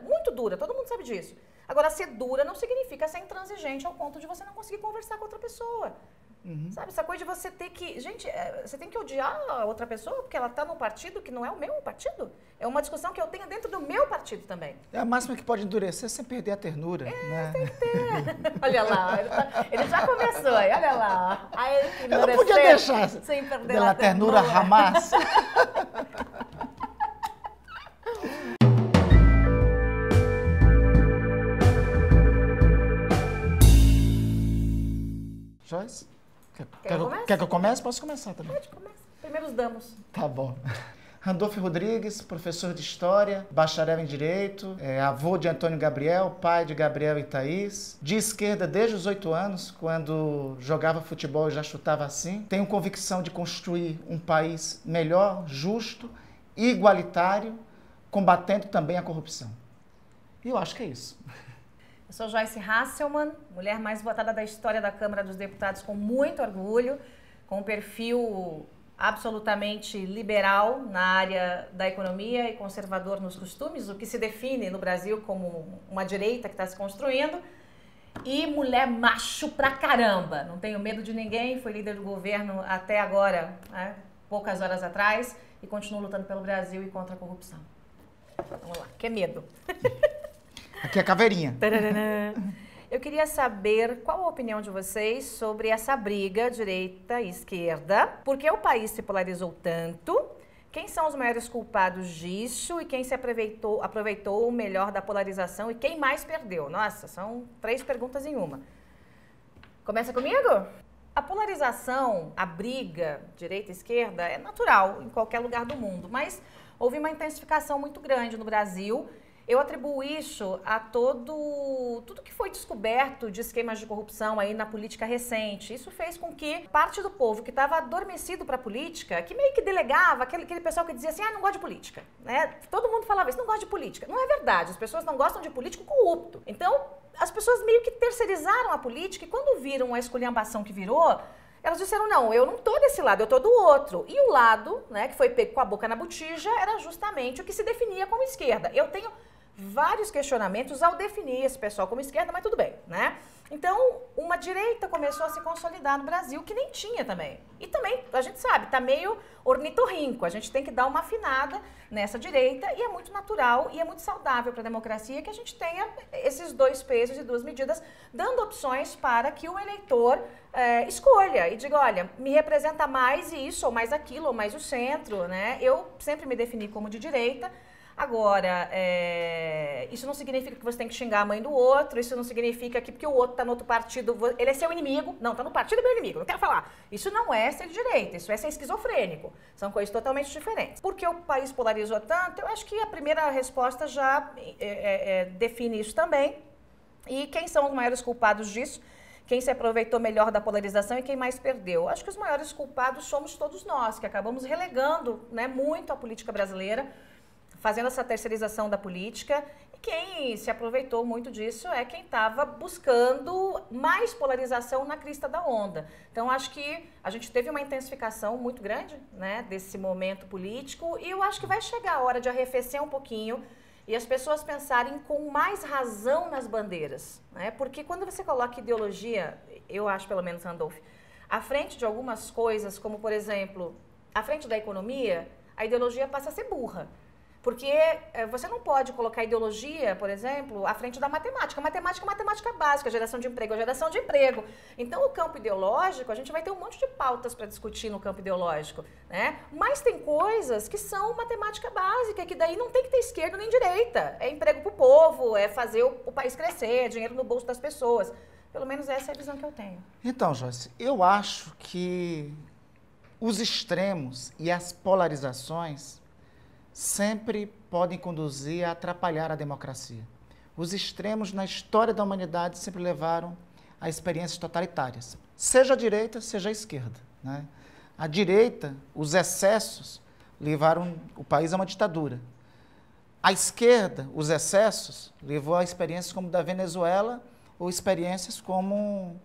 muito dura, todo mundo sabe disso. Agora, ser dura não significa ser intransigente ao ponto de você não conseguir conversar com outra pessoa. Sabe, essa coisa de você ter que... Gente, você tem que odiar a outra pessoa porque ela está num partido que não é o meu partido. É uma discussão que eu tenho dentro do meu partido também. É a máxima que pode endurecer sem perder a ternura. Né? Tem que ter. Olha lá, ele já começou aí, olha lá. Eu não podia deixar sem perder pela ternura Hamas. Joyce? Quer que eu comece? Posso começar também. Pode, começa. Primeiros damos. Tá bom. Randolfo Rodrigues, professor de História, bacharel em Direito, avô de Antônio Gabriel, pai de Gabriel e Thaís, de esquerda desde os 8 anos, quando jogava futebol e já chutava assim. Tenho convicção de construir um país melhor, justo, igualitário, combatendo também a corrupção. E eu acho que é isso. Eu sou Joyce Hasselmann, mulher mais votada da história da Câmara dos Deputados com muito orgulho, com um perfil absolutamente liberal na área da economia e conservador nos costumes, o que se define no Brasil como uma direita que está se construindo, e mulher macho pra caramba, não tenho medo de ninguém, fui líder do governo até agora, né, poucas horas atrás, e continuo lutando pelo Brasil e contra a corrupção. Vamos lá, que medo. Aqui é a caveirinha. Eu queria saber qual a opinião de vocês sobre essa briga direita e esquerda, por que o país se polarizou tanto, quem são os maiores culpados disso e quem se aproveitou o melhor da polarização e quem mais perdeu. Nossa, são 3 perguntas em uma. Começa comigo? A polarização, a briga direita e esquerda é natural em qualquer lugar do mundo, mas houve uma intensificação muito grande no Brasil. Eu atribuo isso a tudo que foi descoberto de esquemas de corrupção aí na política recente. Isso fez com que parte do povo que estava adormecido para a política, que meio que delegava, aquele pessoal que dizia assim, não gosto de política, né? Todo mundo falava isso, não gosta de política. Não é verdade, as pessoas não gostam de político corrupto. Então, as pessoas meio que terceirizaram a política e quando viram a esculhambação que virou, elas disseram, não, eu não tô desse lado, eu tô do outro. E o lado, né, que foi pego com a boca na botija, era justamente o que se definia como esquerda. Eu tenho vários questionamentos ao definir esse pessoal como esquerda, mas tudo bem, né? Então, uma direita começou a se consolidar no Brasil, que nem tinha também. E também, a gente sabe, tá meio ornitorrinco, a gente tem que dar uma afinada nessa direita e é muito natural e é muito saudável para a democracia que a gente tenha esses 2 pesos e 2 medidas, dando opções para que o eleitor escolha e diga, olha, me representa mais isso, ou mais aquilo, ou mais o centro, né? Eu sempre me defini como de direita. Agora, isso não significa que você tem que xingar a mãe do outro, isso não significa que porque o outro está no outro partido, ele é seu inimigo. Não, está no partido é meu inimigo, não quero falar. Isso não é ser de direita, isso é ser esquizofrênico. São coisas totalmente diferentes. Por que o país polarizou tanto? Eu acho que a primeira resposta já define isso também. E quem são os maiores culpados disso? Quem se aproveitou melhor da polarização e quem mais perdeu? Acho que os maiores culpados somos todos nós, que acabamos relegando, né, muito a política brasileira, fazendo essa terceirização da política, e quem se aproveitou muito disso é quem estava buscando mais polarização na crista da onda. Então, acho que a gente teve uma intensificação muito grande, né, desse momento político, e eu acho que vai chegar a hora de arrefecer um pouquinho e as pessoas pensarem com mais razão nas bandeiras, né? Porque quando você coloca ideologia, eu acho, pelo menos, Randolph, à frente de algumas coisas, como, por exemplo, à frente da economia, a ideologia passa a ser burra. Porque você não pode colocar ideologia, por exemplo, à frente da matemática. Matemática é matemática básica, geração de emprego é geração de emprego. Então, o campo ideológico, a gente vai ter um monte de pautas para discutir no campo ideológico, né? Mas tem coisas que são matemática básica, que daí não tem que ter esquerda nem direita. É emprego para o povo, é fazer o país crescer, é dinheiro no bolso das pessoas. Pelo menos essa é a visão que eu tenho. Então, Joyce, eu acho que os extremos e as polarizações sempre podem conduzir a atrapalhar a democracia. Os extremos na história da humanidade sempre levaram a experiências totalitárias, seja a direita, seja a esquerda, né? A direita, os excessos, levaram o país a uma ditadura. A esquerda, os excessos, levou a experiências como da Venezuela ou experiências como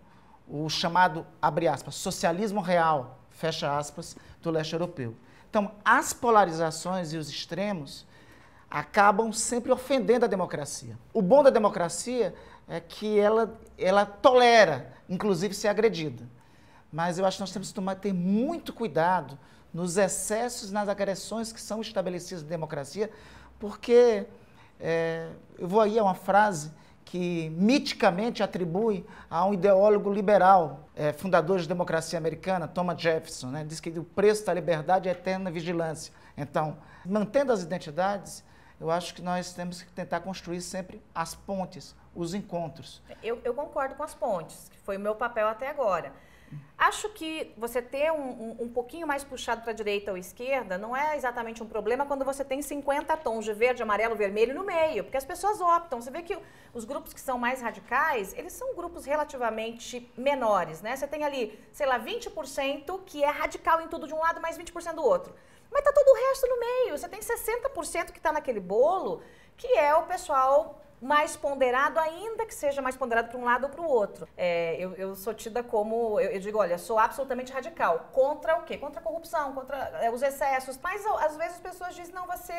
o chamado, abre aspas, socialismo real, fecha aspas, do leste europeu. Então, as polarizações e os extremos acabam sempre ofendendo a democracia. O bom da democracia é que ela tolera, inclusive, ser agredida. Mas eu acho que nós temos que ter muito cuidado nos excessos, nas agressões que são estabelecidas na democracia, porque eu vou aí a uma frase que miticamente atribui a um ideólogo liberal, fundador de democracia americana, Thomas Jefferson, né? Diz que o preço da liberdade é a eterna vigilância. Então, mantendo as identidades, eu acho que nós temos que tentar construir sempre as pontes, os encontros. Eu concordo com as pontes, que foi o meu papel até agora. Acho que você ter um pouquinho mais puxado para a direita ou esquerda não é exatamente um problema quando você tem 50 tons de verde, amarelo, vermelho no meio, porque as pessoas optam. Você vê que os grupos que são mais radicais, eles são grupos relativamente menores, né? Você tem ali, sei lá, 20% que é radical em tudo de um lado, mais 20% do outro. Mas tá todo o resto no meio. Você tem 60% que está naquele bolo, que é o pessoal mais ponderado, ainda que seja mais ponderado para um lado ou para o outro. Eu sou tida como, eu digo, olha, sou absolutamente radical. Contra o quê? Contra a corrupção, contra os excessos. Mas às vezes as pessoas dizem, não, você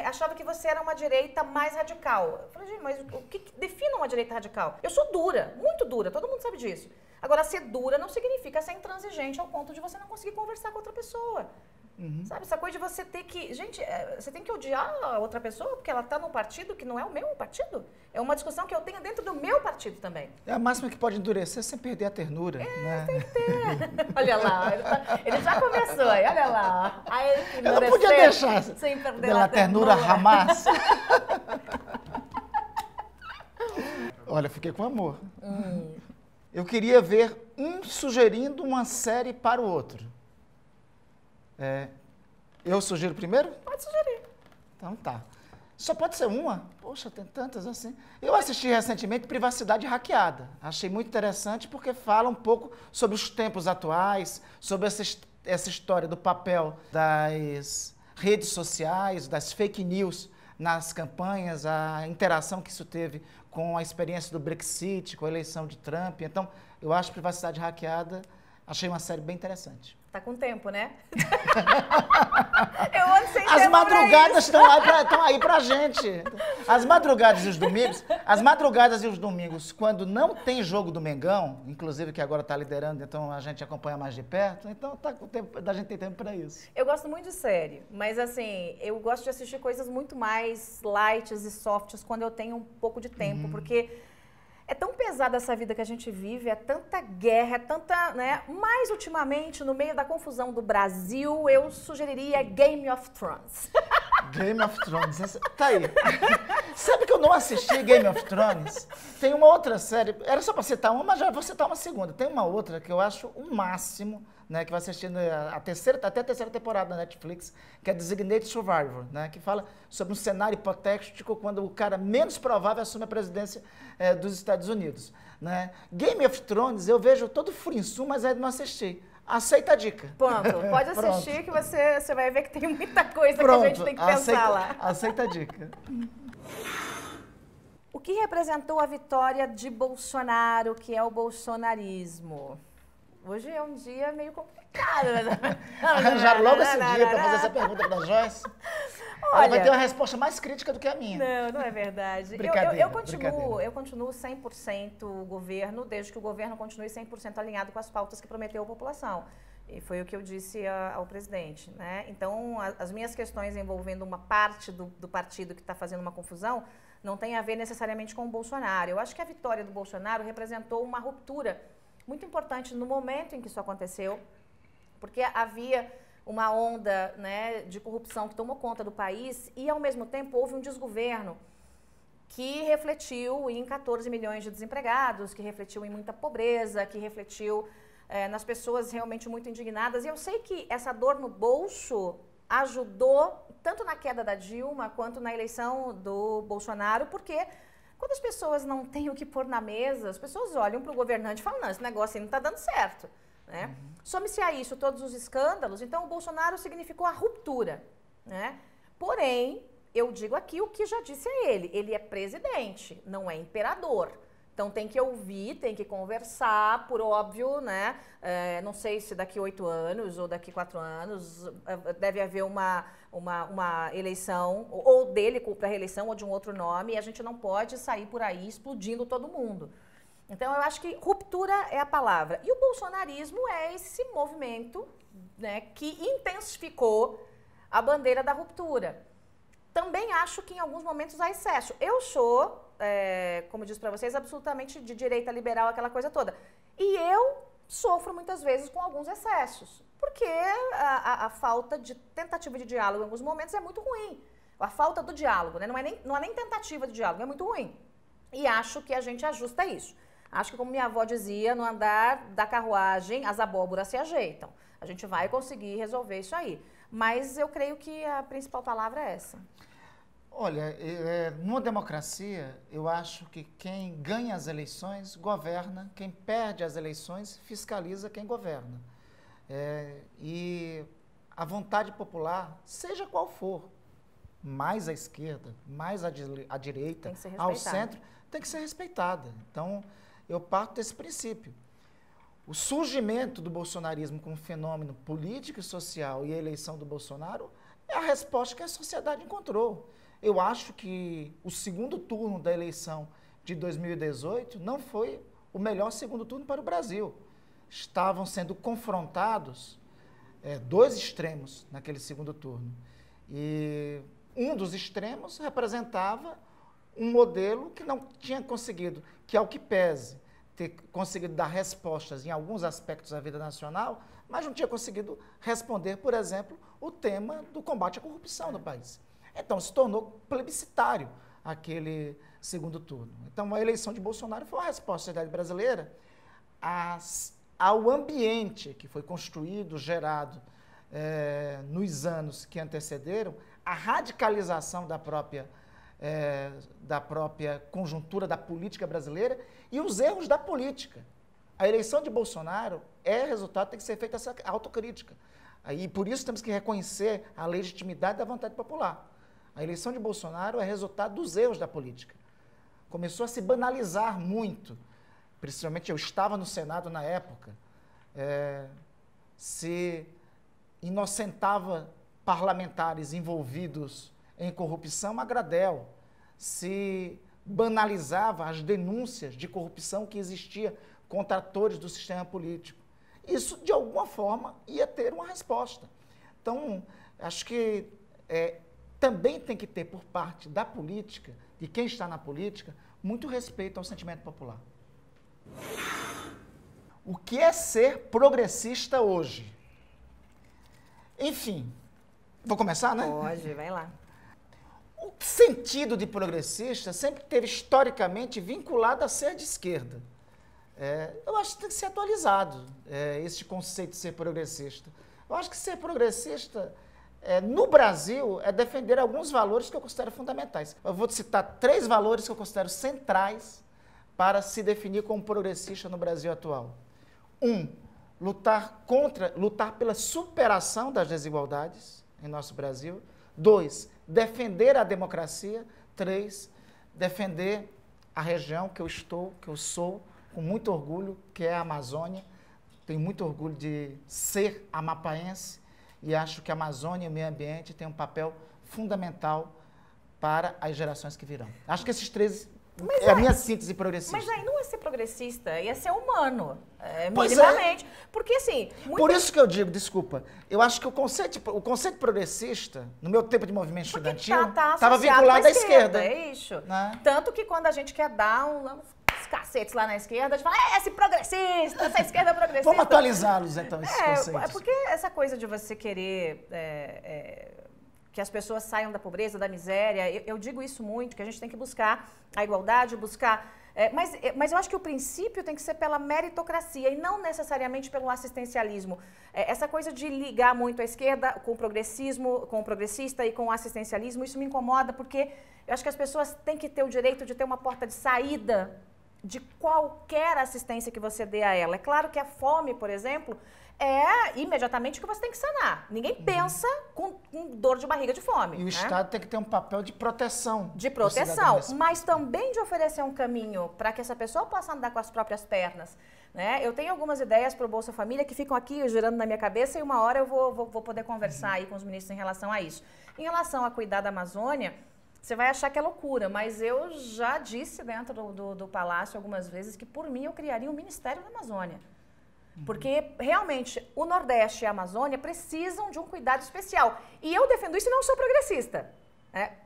achava que você era uma direita mais radical. Eu falei, gente, mas o que define uma direita radical? Eu sou dura, muito dura, todo mundo sabe disso. Agora, ser dura não significa ser intransigente ao ponto de você não conseguir conversar com outra pessoa. Uhum. Sabe, essa coisa de você ter que... Gente, você tem que odiar a outra pessoa porque ela está num partido que não é o meu partido. É uma discussão que eu tenho dentro do meu partido também. É a máxima que pode endurecer sem perder a ternura. Né? Tem que ter. Olha lá, ele já começou, olha lá. Aí ele eu não podia deixar sem perder pela ternura Hamas. Olha, fiquei com amor. Eu queria ver um sugerindo uma série para o outro. Eu sugiro primeiro? Pode sugerir. Então tá. Só pode ser uma? Poxa, tem tantas assim. Eu assisti recentemente Privacidade Hackeada. Achei muito interessante porque fala um pouco sobre os tempos atuais, sobre essa história do papel das redes sociais, das fake news nas campanhas, a interação que isso teve com a experiência do Brexit, com a eleição de Trump. Então, eu acho Privacidade Hackeada, achei uma série bem interessante. Tá com tempo, né? Eu ando sem tempo. As madrugadas estão aí pra gente. As madrugadas e os domingos, quando não tem jogo do Mengão, inclusive que agora tá liderando, então a gente acompanha mais de perto, então tá com tempo, a gente tem tempo pra isso. Eu gosto muito de série, mas assim, eu gosto de assistir coisas muito mais light e softs quando eu tenho um pouco de tempo, porque é tão pesada essa vida que a gente vive, é tanta guerra, é tanta, né? Mas, ultimamente, no meio da confusão do Brasil, eu sugeriria Game of Thrones. Game of Thrones, tá aí. Sabe que eu não assisti Game of Thrones? Tem uma outra série, era só para citar uma, mas já vou citar uma segunda. Tem uma outra que eu acho o máximo, né, que vai assistindo até a terceira temporada da Netflix, que é Designated Survivor, né, que fala sobre um cenário hipotético quando o cara menos provável assume a presidência dos Estados Unidos. Né. Game of Thrones, eu vejo todo furinçu, mas ainda não assisti. Aceita a dica. Pronto, pode assistir que você vai ver que tem muita coisa que a gente tem que pensar lá. Aceita a dica. O que representou a vitória de Bolsonaro, que é o bolsonarismo? Hoje é um dia meio complicado. Arranjaram logo esse dia para fazer essa pergunta para a Joyce. Olha, ela vai ter uma resposta mais crítica do que a minha. Não é verdade. Brincadeira, eu continuo 100% governo, desde que o governo continue 100% alinhado com as pautas que prometeu à população. E foi o que eu disse ao presidente. Né? Então, as minhas questões envolvendo uma parte do partido que está fazendo uma confusão não tem a ver necessariamente com o Bolsonaro. Eu acho que a vitória do Bolsonaro representou uma ruptura muito importante no momento em que isso aconteceu, porque havia uma onda, né, de corrupção que tomou conta do país e, ao mesmo tempo, houve um desgoverno que refletiu em 14 milhões de desempregados, que refletiu em muita pobreza, que refletiu nas pessoas realmente muito indignadas. E eu sei que essa dor no bolso ajudou tanto na queda da Dilma quanto na eleição do Bolsonaro, porque quando as pessoas não têm o que pôr na mesa, as pessoas olham para o governante e falam, não, esse negócio aí não está dando certo. Né? Some-se a isso todos os escândalos, então o Bolsonaro significou a ruptura. Né? Porém, eu digo aqui o que já disse a ele é presidente, não é imperador. Então tem que ouvir, tem que conversar, por óbvio, né? Não sei se daqui 8 anos ou daqui 4 anos deve haver uma eleição, ou dele para reeleição ou de um outro nome, e a gente não pode sair por aí explodindo todo mundo. Então eu acho que ruptura é a palavra. E o bolsonarismo é esse movimento, né, que intensificou a bandeira da ruptura. Também acho que em alguns momentos há excesso. Eu sou, como disse para vocês, absolutamente de direita liberal, aquela coisa toda. E eu sofro muitas vezes com alguns excessos, porque a falta de tentativa de diálogo em alguns momentos é muito ruim. A falta do diálogo, né? Não é nem tentativa de diálogo, é muito ruim. E acho que a gente ajusta isso. Acho que, como minha avó dizia, no andar da carruagem, as abóboras se ajeitam. A gente vai conseguir resolver isso aí. Mas eu creio que a principal palavra é essa. Olha, numa democracia, eu acho que quem ganha as eleições governa, quem perde as eleições fiscaliza quem governa. E a vontade popular, seja qual for, mais à esquerda, mais à direita, ao centro, tem que ser respeitada. Então, eu parto desse princípio. O surgimento do bolsonarismo como fenômeno político e social e a eleição do Bolsonaro é a resposta que a sociedade encontrou. Eu acho que o segundo turno da eleição de 2018 não foi o melhor segundo turno para o Brasil. Estavam sendo confrontados dois extremos naquele segundo turno. E um dos extremos representava um modelo que não tinha conseguido, que ao que pese, ter conseguido dar respostas em alguns aspectos da vida nacional, mas não tinha conseguido responder, por exemplo, o tema do combate à corrupção no país. Então, se tornou plebiscitário aquele segundo turno. Então, a eleição de Bolsonaro foi uma resposta da sociedade brasileira ao ambiente que foi construído, gerado nos anos que antecederam, a radicalização da própria conjuntura da política brasileira e os erros da política. A eleição de Bolsonaro resultado, tem que ser feita essa autocrítica. E por isso temos que reconhecer a legitimidade da vontade popular. A eleição de Bolsonaro é resultado dos erros da política. Começou a se banalizar muito, principalmente eu estava no Senado na época, se inocentava parlamentares envolvidos em corrupção a gradel, se banalizava as denúncias de corrupção que existia contra atores do sistema político. Isso, de alguma forma, ia ter uma resposta. Então, acho que também tem que ter, por parte da política, de quem está na política, muito respeito ao sentimento popular. O que é ser progressista hoje? Enfim, vou começar, né? Pode, vai lá. O sentido de progressista sempre teve historicamente vinculado a ser de esquerda. Eu acho que tem que ser atualizado esse conceito de ser progressista. Eu acho que ser progressista no Brasil é defender alguns valores que eu considero fundamentais. Eu vou citar 3 valores que eu considero centrais para se definir como progressista no Brasil atual. 1, lutar pela superação das desigualdades em nosso Brasil. 2, defender a democracia. 3, defender a região que eu sou, com muito orgulho, que é a Amazônia. Tenho muito orgulho de ser amapaense e acho que a Amazônia e o meio ambiente têm um papel fundamental para as gerações que virão. Acho que esses 3 é a minha síntese progressista. Mas aí não é ser progressista, ia ser humano, minimamente. Porque assim... Por isso que eu digo, desculpa, eu acho que o conceito progressista, no meu tempo de movimento estudantil, estava vinculado à esquerda. É isso. Né? Tanto que quando a gente quer dar uns cacetes lá na esquerda, a gente fala, esse progressista, essa esquerda é progressista. Vamos atualizá-los, então, esses conceitos. Porque essa coisa de você querer que as pessoas saiam da pobreza, da miséria, eu digo isso muito, que a gente tem que buscar a igualdade, mas eu acho que o princípio tem que ser pela meritocracia e não necessariamente pelo assistencialismo. Essa coisa de ligar muito a esquerda com o progressismo, com o progressista e com o assistencialismo, isso me incomoda porque eu acho que as pessoas têm que ter o direito de ter uma porta de saída de qualquer assistência que você dê a ela. É claro que a fome, por exemplo, é imediatamente que você tem que sanar. Ninguém pensa com dor de barriga de fome. E o Estado tem que ter um papel de proteção. De proteção, mas também de oferecer um caminho para que essa pessoa possa andar com as próprias pernas. Né? Eu tenho algumas ideias para o Bolsa Família que ficam aqui girando na minha cabeça e uma hora eu vou poder conversar aí com os ministros em relação a isso. Em relação a cuidar da Amazônia, você vai achar que é loucura, mas eu já disse dentro do Palácio algumas vezes que, por mim, eu criaria um Ministério da Amazônia. Porque, realmente, o Nordeste e a Amazônia precisam de um cuidado especial. E eu defendo isso e não sou progressista.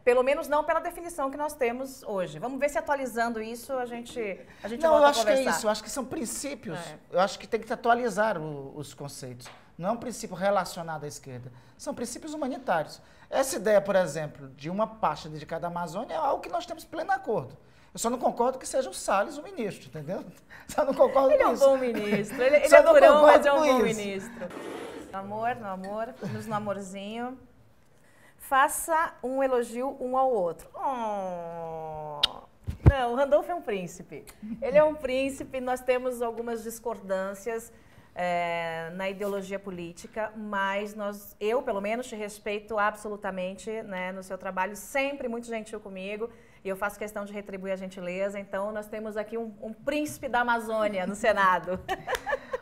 Pelo menos não pela definição que nós temos hoje. Vamos ver se atualizando isso a gente não, volta a conversar. Eu acho que é isso. Eu acho que são princípios. Eu acho que tem que atualizar os conceitos. Não é um princípio relacionado à esquerda. São princípios humanitários. Essa ideia, por exemplo, de uma pasta dedicada à Amazônia é algo que nós temos pleno acordo. Eu só não concordo que seja o Salles o ministro, entendeu? Só não concordo com isso. Ele é um bom ministro. Ele é durão, mas é um bom ministro. No amor, no amorzinho. Faça um elogio um ao outro. Oh. Não, o Randolfo é um príncipe. Ele é um príncipe, nós temos algumas discordâncias na ideologia política, mas eu, pelo menos, te respeito absolutamente, né, no seu trabalho, sempre muito gentil comigo, e eu faço questão de retribuir a gentileza. Então, nós temos aqui um príncipe da Amazônia no Senado.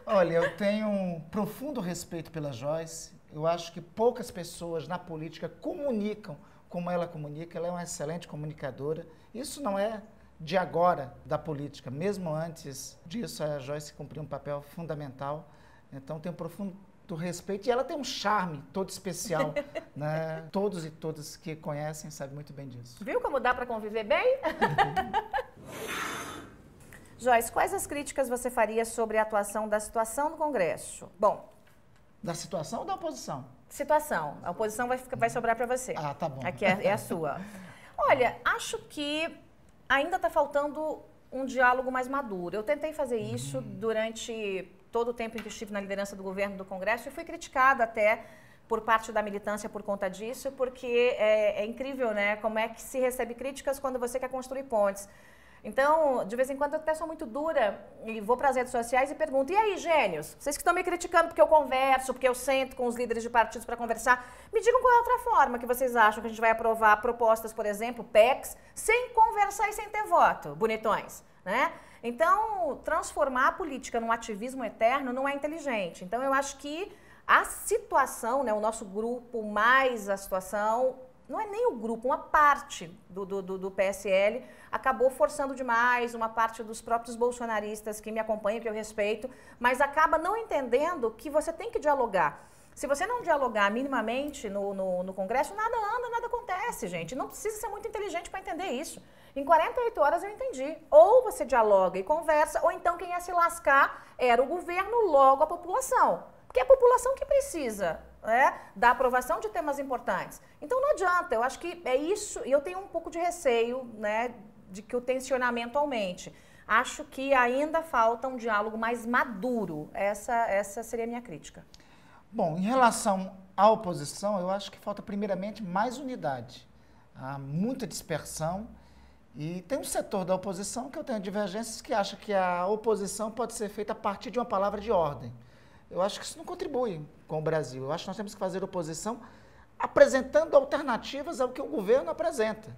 Olha, eu tenho um profundo respeito pela Joyce. Eu acho que poucas pessoas na política comunicam como ela comunica. Ela é uma excelente comunicadora. Isso não é de agora da política. Mesmo antes disso, a Joyce cumpriu um papel fundamental. Então, tenho um profundo respeito. E ela tem um charme todo especial. Né? Todos e todas que conhecem sabem muito bem disso. Viu como dá para conviver bem? Joyce, quais as críticas você faria sobre a atuação da situação no Congresso? Bom... Da situação ou da oposição? Situação. A oposição vai sobrar para você. Ah, tá bom. Aqui é a sua. Olha, acho que ainda está faltando um diálogo mais maduro. Eu tentei fazer isso durante todo o tempo em que estive na liderança do governo do Congresso e fui criticada até por parte da militância por conta disso, porque é incrível, né? Como é que se recebe críticas quando você quer construir pontes. Então, de vez em quando eu até sou muito dura e vou para as redes sociais e pergunto: e aí, gênios? Vocês que estão me criticando porque eu converso, porque eu sento com os líderes de partidos para conversar, me digam qual é a outra forma que vocês acham que a gente vai aprovar propostas, por exemplo, PECs, sem conversar e sem ter voto, bonitões, né? Então, transformar a política num ativismo eterno não é inteligente. Então, eu acho que a situação, né, o nosso grupo mais a situação... Não é nem o grupo, uma parte do PSL acabou forçando demais, uma parte dos próprios bolsonaristas que me acompanham, que eu respeito, mas acaba não entendendo que você tem que dialogar. Se você não dialogar minimamente no Congresso, nada anda, nada acontece, gente. Não precisa ser muito inteligente para entender isso. Em 48 horas eu entendi. Ou você dialoga e conversa, ou então quem ia se lascar era o governo, logo a população. Porque é a população que precisa... da aprovação de temas importantes. Então não adianta, eu acho que é isso, e eu tenho um pouco de receio, né, de que o tensionamento aumente. Acho que ainda falta um diálogo mais maduro. Essa seria a minha crítica. Bom, em relação à oposição, eu acho que falta primeiramente mais unidade. Há muita dispersão e tem um setor da oposição que eu tenho divergências que acha que a oposição pode ser feita a partir de uma palavra de ordem. Eu acho que isso não contribui com o Brasil. Eu acho que nós temos que fazer oposição apresentando alternativas ao que o governo apresenta.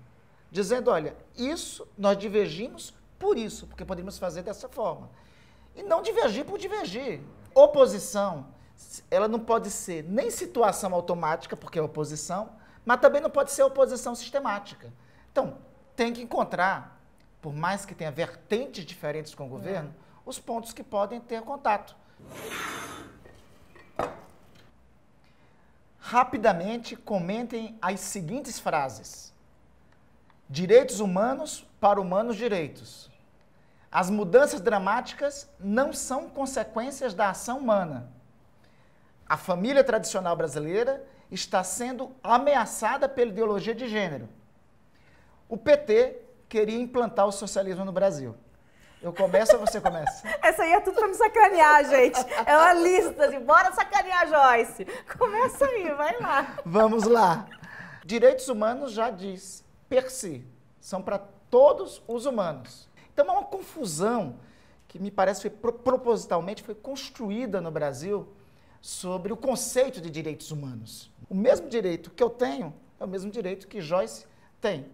Dizendo, olha, isso nós divergimos por isso, porque poderíamos fazer dessa forma. E não divergir por divergir. Oposição, ela não pode ser nem situação automática, porque é oposição, mas também não pode ser oposição sistemática. Então, tem que encontrar, por mais que tenha vertentes diferentes com o governo, os pontos que podem ter contato. Rapidamente comentem as seguintes frases: direitos humanos para humanos direitos. As mudanças dramáticas não são consequências da ação humana. A família tradicional brasileira está sendo ameaçada pela ideologia de gênero. O PT queria implantar o socialismo no Brasil. Eu começo ou você começa? Essa aí é tudo pra me sacanear, gente. É uma lista de bora sacanear, Joyce. Começa aí, vai lá. Vamos lá. Direitos humanos já diz, per si, são para todos os humanos. Então, há uma confusão que me parece foi propositalmente foi construída no Brasil sobre o conceito de direitos humanos. O mesmo direito que eu tenho é o mesmo direito que Joyce tem.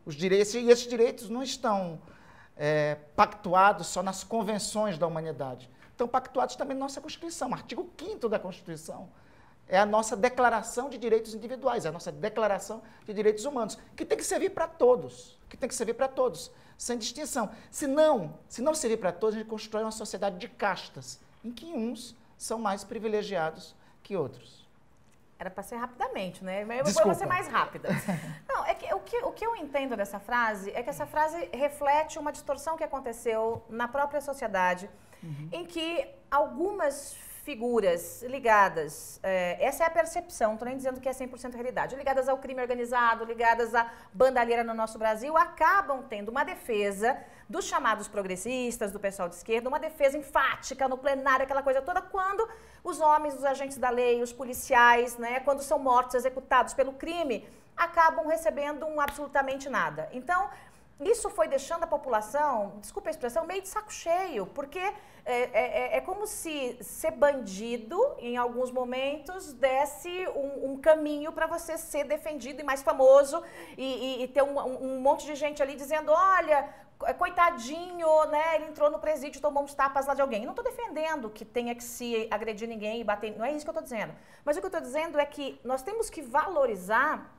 Os direitos, e esses direitos não estão pactuados só nas convenções da humanidade. Estão pactuados também na nossa Constituição. O artigo 5º da Constituição é a nossa Declaração de Direitos Individuais, é a nossa Declaração de Direitos Humanos, que tem que servir para todos, sem distinção. Se não servir para todos, a gente constrói uma sociedade de castas, em que uns são mais privilegiados que outros. Era para ser rapidamente, né? Mas Desculpa. eu vou ser mais rápida. Não, é que o que eu entendo dessa frase é que essa frase reflete uma distorção que aconteceu na própria sociedade, em que algumas figuras ligadas, essa é a percepção, não estou nem dizendo que é 100% realidade, ligadas ao crime organizado, ligadas à bandalheira no nosso Brasil, acabam tendo uma defesa dos chamados progressistas, do pessoal de esquerda, uma defesa enfática no plenário, aquela coisa toda, quando os homens, os agentes da lei, os policiais, né, quando são mortos, executados pelo crime, acabam recebendo absolutamente nada. Então, isso foi deixando a população, desculpa a expressão, meio de saco cheio, porque é como se ser bandido, em alguns momentos, desse um caminho para você ser defendido e mais famoso e ter um monte de gente ali dizendo, olha, coitadinho, né, ele entrou no presídio e tomou uns tapas lá de alguém. Eu não estou defendendo que tenha que se agredir ninguém e bater, não é isso que eu estou dizendo. Mas o que eu estou dizendo é que nós temos que valorizar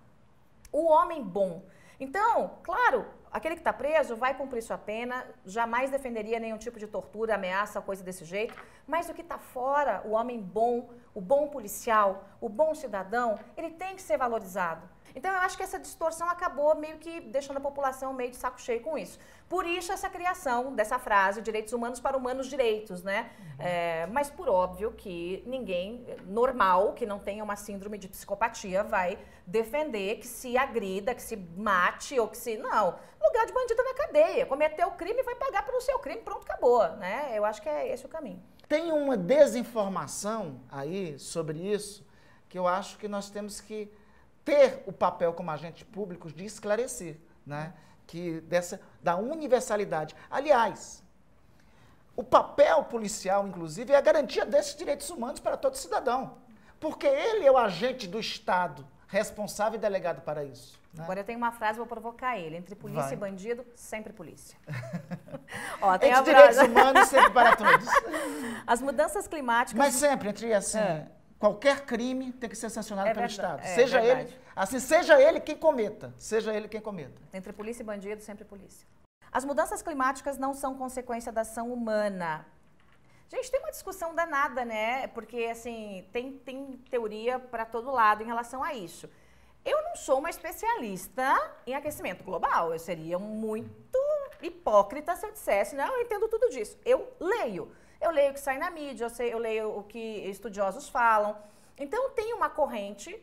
o homem bom. Então, claro, aquele que está preso vai cumprir sua pena, jamais defenderia nenhum tipo de tortura, ameaça, coisa desse jeito, mas o que está fora, o homem bom, o bom policial, o bom cidadão, ele tem que ser valorizado. Então, eu acho que essa distorção acabou meio que deixando a população meio de saco cheio com isso. Por isso, essa criação dessa frase, direitos humanos para humanos direitos, né? Mas, por óbvio, que ninguém normal, que não tenha uma síndrome de psicopatia, vai defender que se agrida, que se mate ou que se... Não, lugar de bandido é na cadeia. Cometeu o crime, vai pagar pelo seu crime, pronto, acabou, né? Eu acho que é esse o caminho. Tem uma desinformação aí sobre isso, que eu acho que nós temos que ter o papel como agentes públicos de esclarecer, né? Da universalidade. Aliás, o papel policial, inclusive, é a garantia desses direitos humanos para todo cidadão, porque ele é o agente do Estado responsável e delegado para isso. Né? Agora eu tenho uma frase, vou provocar ele. Entre polícia e bandido, sempre polícia. Ó, tem entre direitos humanos, sempre para todos. As mudanças climáticas... Mas sempre, entre assim... Qualquer crime tem que ser sancionado pelo Estado. Seja ele quem cometa. Entre polícia e bandido, sempre polícia. As mudanças climáticas não são consequência da ação humana. Gente, tem uma discussão danada, né? Porque, assim, tem teoria para todo lado em relação a isso. Eu não sou uma especialista em aquecimento global. Eu seria muito hipócrita se eu dissesse, não, eu entendo tudo disso. Eu leio o que sai na mídia, eu leio o que estudiosos falam. Então, tem uma corrente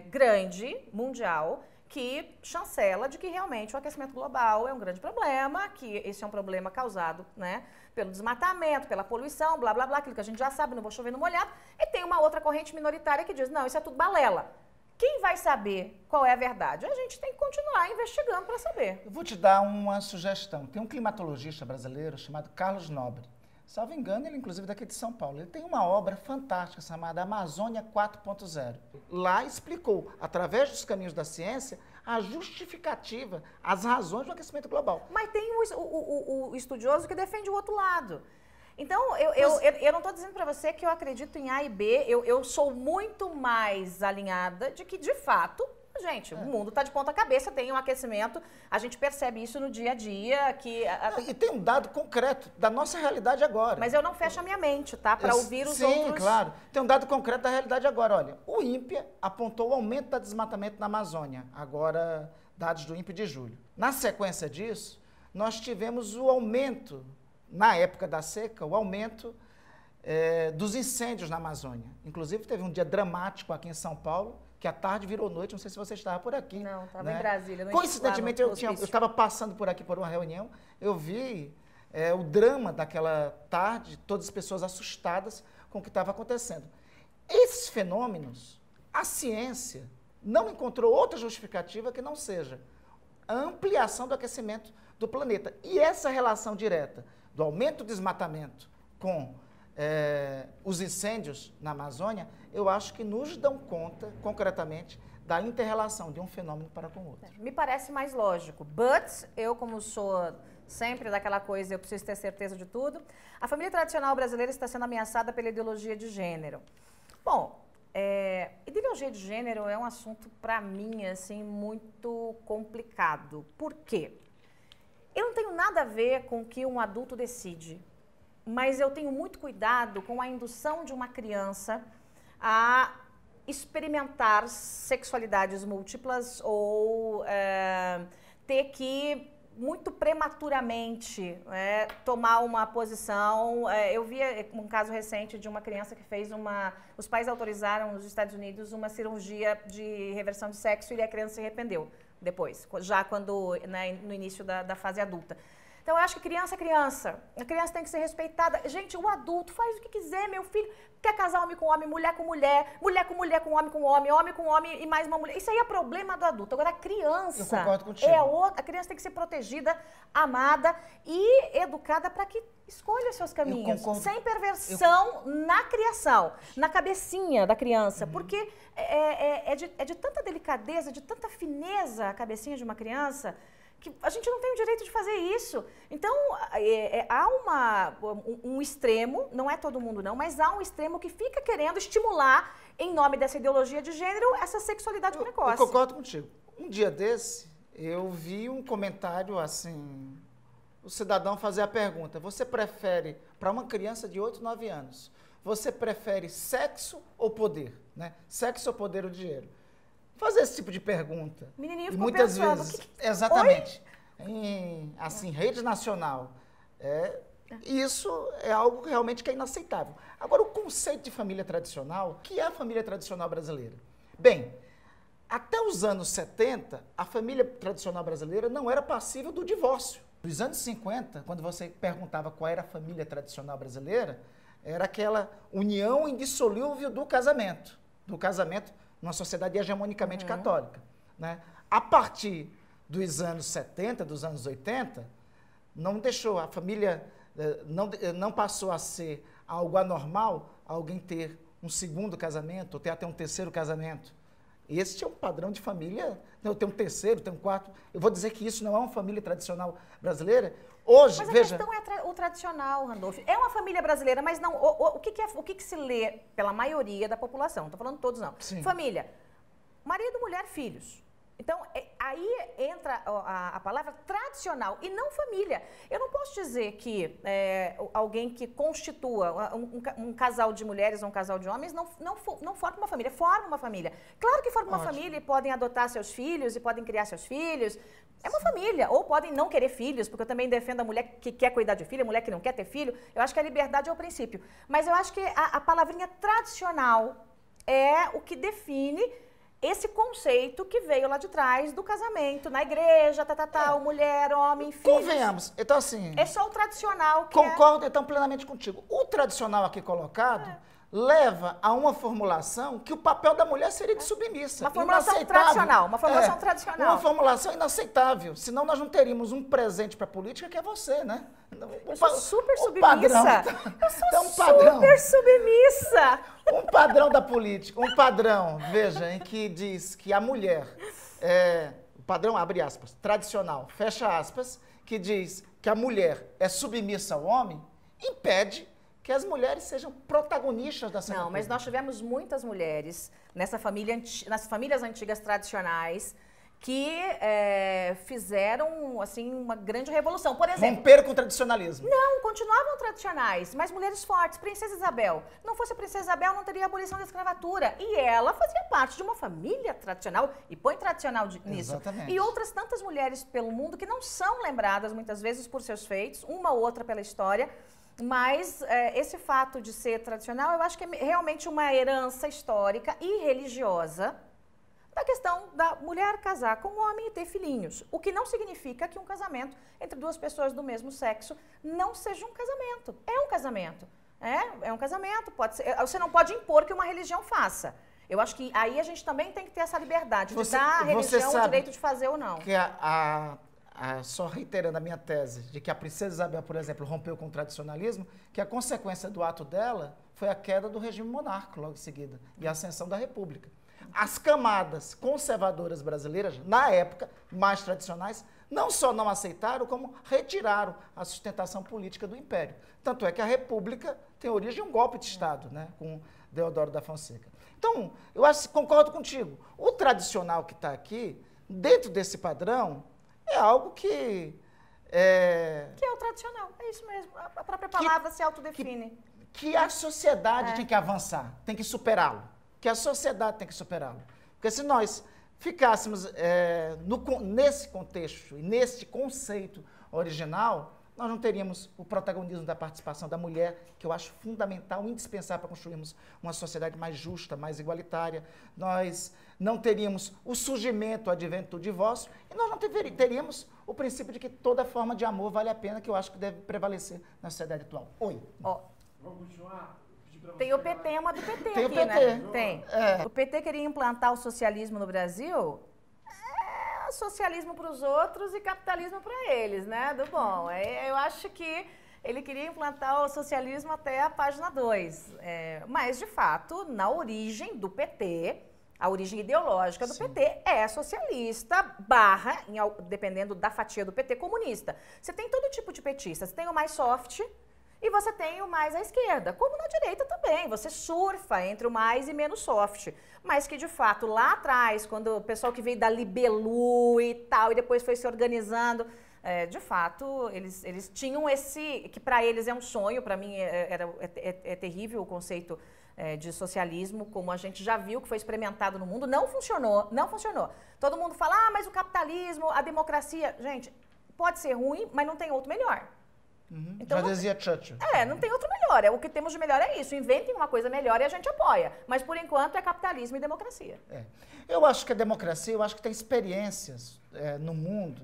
grande, mundial, que chancela de que realmente o aquecimento global é um grande problema, que esse é um problema causado, né, pelo desmatamento, pela poluição, blá, blá, blá, aquilo que a gente já sabe, não vou chover no molhado. E tem uma outra corrente minoritária que diz, não, isso é tudo balela. Quem vai saber qual é a verdade? A gente tem que continuar investigando para saber. Eu vou te dar uma sugestão. Tem um climatologista brasileiro chamado Carlos Nobre. Salvo engano, ele inclusive daqui de São Paulo. Ele tem uma obra fantástica chamada Amazônia 4.0. Lá explicou, através dos caminhos da ciência, a justificativa, as razões do aquecimento global. Mas tem o estudioso que defende o outro lado. Então, eu não estou dizendo para você que eu acredito em A e B, eu sou muito mais alinhada de que, de fato... Gente, o mundo está de ponta cabeça, tem um aquecimento, a gente percebe isso no dia a dia. E tem um dado concreto da nossa realidade agora. Mas eu não fecho a minha mente, tá? Para ouvir os outros... Sim, claro. Tem um dado concreto da realidade agora. Olha, o INPE apontou o aumento do desmatamento na Amazônia, agora dados do INPE de julho. Na sequência disso, nós tivemos o aumento, na época da seca, o aumento dos incêndios na Amazônia. Inclusive, teve um dia dramático aqui em São Paulo, que à tarde virou noite, não sei se você estava por aqui. Não, estava em Brasília. Coincidentemente, eu estava passando por aqui por uma reunião, eu vi o drama daquela tarde, todas as pessoas assustadas com o que estava acontecendo. Esses fenômenos, a ciência não encontrou outra justificativa que não seja a ampliação do aquecimento do planeta. E essa relação direta do aumento do desmatamento com os incêndios na Amazônia, eu acho que nos dão conta, concretamente, da inter-relação de um fenômeno para com o outro. Me parece mais lógico, but eu, como sou sempre daquela coisa, eu preciso ter certeza de tudo, a família tradicional brasileira está sendo ameaçada pela ideologia de gênero. Bom, ideologia de gênero é um assunto, para mim, assim, muito complicado. Por quê? Eu não tenho nada a ver com o que um adulto decide, mas eu tenho muito cuidado com a indução de uma criança a experimentar sexualidades múltiplas ou ter que, muito prematuramente, tomar uma posição. Eu vi um caso recente de uma criança que fez os pais autorizaram nos Estados Unidos uma cirurgia de reversão de sexo e a criança se arrependeu depois, já quando, no início da fase adulta. Então, eu acho que criança é criança. A criança tem que ser respeitada. Gente, o adulto faz o que quiser, meu filho. Quer casar homem com homem, mulher com mulher, mulher com mulher, com homem com homem e mais uma mulher. Isso aí é problema do adulto. Agora, a criança... Eu concordo contigo. A criança tem que ser protegida, amada e educada para que escolha seus caminhos. Sem perversão na criação, na cabecinha da criança. Porque é de tanta delicadeza, de tanta fineza a cabecinha de uma criança... que a gente não tem o direito de fazer isso. Então, há um extremo, não é todo mundo não, mas há um extremo que fica querendo estimular, em nome dessa ideologia de gênero, essa sexualidade precoce. Eu concordo contigo. Um dia desse, eu vi um comentário assim, o cidadão fazer a pergunta, você prefere, para uma criança de 8, 9 anos, você prefere sexo ou poder? Né? Sexo ou poder ou dinheiro? Fazer esse tipo de pergunta. Menininho e ficou muitas pensando, vezes, exatamente, em rede nacional, isso é algo realmente que é inaceitável. Agora, o conceito de família tradicional, o que é a família tradicional brasileira? Bem, até os anos 70, a família tradicional brasileira não era passível do divórcio. Nos anos 50, quando você perguntava qual era a família tradicional brasileira, era aquela união indissolúvel do casamento numa sociedade hegemonicamente católica. Né? A partir dos anos 70, dos anos 80, não deixou, a família não passou a ser algo anormal alguém ter um segundo casamento, ou ter até um terceiro casamento. Este é um padrão de família, eu tenho um terceiro, tenho um quarto. Eu vou dizer que isso não é uma família tradicional brasileira. Hoje, mas veja... a questão é o tradicional, Randolph. É uma família brasileira, mas não. O que se lê pela maioria da população? Não estou falando todos, não. Sim. Família. Marido, mulher, filhos. Então, aí entra a palavra tradicional e não família. Eu não posso dizer que alguém que constitua um casal de mulheres ou um casal de homens não forma uma família. Forma uma família. Claro que forma uma família e podem adotar seus filhos e podem criar seus filhos. É uma família. Ou podem não querer filhos, porque eu também defendo a mulher que quer cuidar de filho, a mulher que não quer ter filho. Eu acho que a liberdade é o princípio. Mas eu acho que a palavrinha tradicional é o que define esse conceito que veio lá de trás do casamento, na igreja, mulher, homem, filhos. Convenhamos. Então, assim... É só o tradicional que Concordo, então, plenamente contigo. O tradicional aqui colocado leva a uma formulação que o papel da mulher seria de submissa. Uma formulação tradicional, uma formulação tradicional. Uma formulação inaceitável. Senão nós não teríamos um presente para a política que é você, né? Eu sou super submissa. Eu sou super submissa. Um padrão da política, um padrão, veja, em que diz que a mulher, o padrão, abre aspas, tradicional, fecha aspas, que diz que a mulher é submissa ao homem, impede que as mulheres sejam protagonistas da cena pública. Não, mas nós tivemos muitas mulheres nas famílias antigas tradicionais que fizeram, assim, uma grande revolução. Por exemplo... Romperam com o tradicionalismo. Não, continuavam tradicionais, mas mulheres fortes. Princesa Isabel. Não fosse a Princesa Isabel, não teria a abolição da escravatura. E ela fazia parte de uma família tradicional, e põe tradicional nisso. Exatamente. E outras tantas mulheres pelo mundo que não são lembradas, muitas vezes, por seus feitos, uma ou outra pela história, mas esse fato de ser tradicional, eu acho que é realmente uma herança histórica e religiosa da questão da mulher casar com um homem e ter filhinhos. O que não significa que um casamento entre duas pessoas do mesmo sexo não seja um casamento. É um casamento. É um casamento. Pode ser, você não pode impor que uma religião faça. Eu acho que aí a gente também tem que ter essa liberdade de Você- dar à você religião o sabe direito de fazer ou não. Que só reiterando a minha tese de que a princesa Isabel, por exemplo, rompeu com o tradicionalismo, que a consequência do ato dela foi a queda do regime monárquico logo em seguida e a ascensão da República. As camadas conservadoras brasileiras, na época, mais tradicionais, não só não aceitaram, como retiraram a sustentação política do Império. Tanto é que a República tem origem em um golpe de Estado, né, com Deodoro da Fonseca. Então, eu concordo contigo. O tradicional que está aqui, dentro desse padrão, é algo que... Que é o tradicional, é isso mesmo. A própria palavra se autodefine. Que a sociedade tem que avançar, tem que superá-lo. Que a sociedade tem que superá-lo. Porque se nós ficássemos nesse contexto e nesse conceito original, nós não teríamos o protagonismo da participação da mulher, que eu acho fundamental, indispensável para construirmos uma sociedade mais justa, mais igualitária. Nós não teríamos o surgimento, o advento do divórcio, e nós não teríamos o princípio de que toda forma de amor vale a pena, que eu acho que deve prevalecer na sociedade atual. Oi. Vamos continuar? Tem o PT, uma do PT Tem o aqui, PT. né? Tem. O PT queria implantar o socialismo no Brasil. Socialismo para os outros e capitalismo para eles, né? Do bom. Eu acho que ele queria implantar o socialismo até a página 2. Mas, de fato, na origem do PT, a origem ideológica do PT é socialista, dependendo da fatia do PT, comunista. Você tem todo tipo de petista. Você tem o mais soft e você tem o mais à esquerda, como na direita também. Você surfa entre o mais e menos soft. Mas que, de fato, lá atrás, quando o pessoal que veio da Libelu e tal, e depois foi se organizando, de fato, eles tinham esse, que para eles é um sonho, para mim é terrível o conceito de socialismo, como a gente já viu que foi experimentado no mundo, não funcionou. Todo mundo fala, mas o capitalismo, a democracia, gente, pode ser ruim, mas não tem outro melhor. Então, já dizia Churchill. Não tem outro melhor. O que temos de melhor é isso. Inventem uma coisa melhor e a gente apoia. Mas, por enquanto, é capitalismo e democracia. Eu acho que a democracia, tem experiências no mundo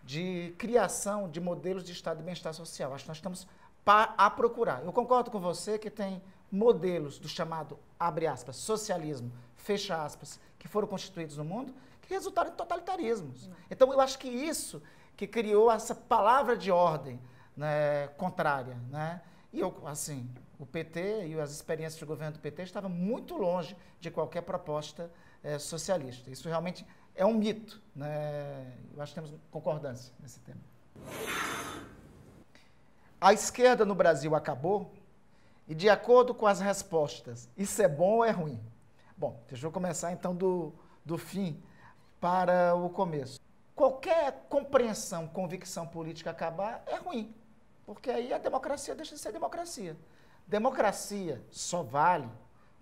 de criação de modelos de estado de bem-estar social. Acho que nós estamos a procurar. Eu concordo com você que tem modelos do chamado, abre aspas, socialismo, fecha aspas, que foram constituídos no mundo, que resultaram em totalitarismos. Então, eu acho que isso que criou essa palavra de ordem, né, contrária, né? E o PT e as experiências de governo do PT estavam muito longe de qualquer proposta socialista. Isso realmente é um mito, né? Eu acho que temos concordância nesse tema. A esquerda no Brasil acabou e, de acordo com as respostas, isso é bom ou é ruim? Bom, deixa eu começar então do fim para o começo. Qualquer compreensão, convicção política acabar é ruim. Porque aí a democracia deixa de ser democracia. Democracia só vale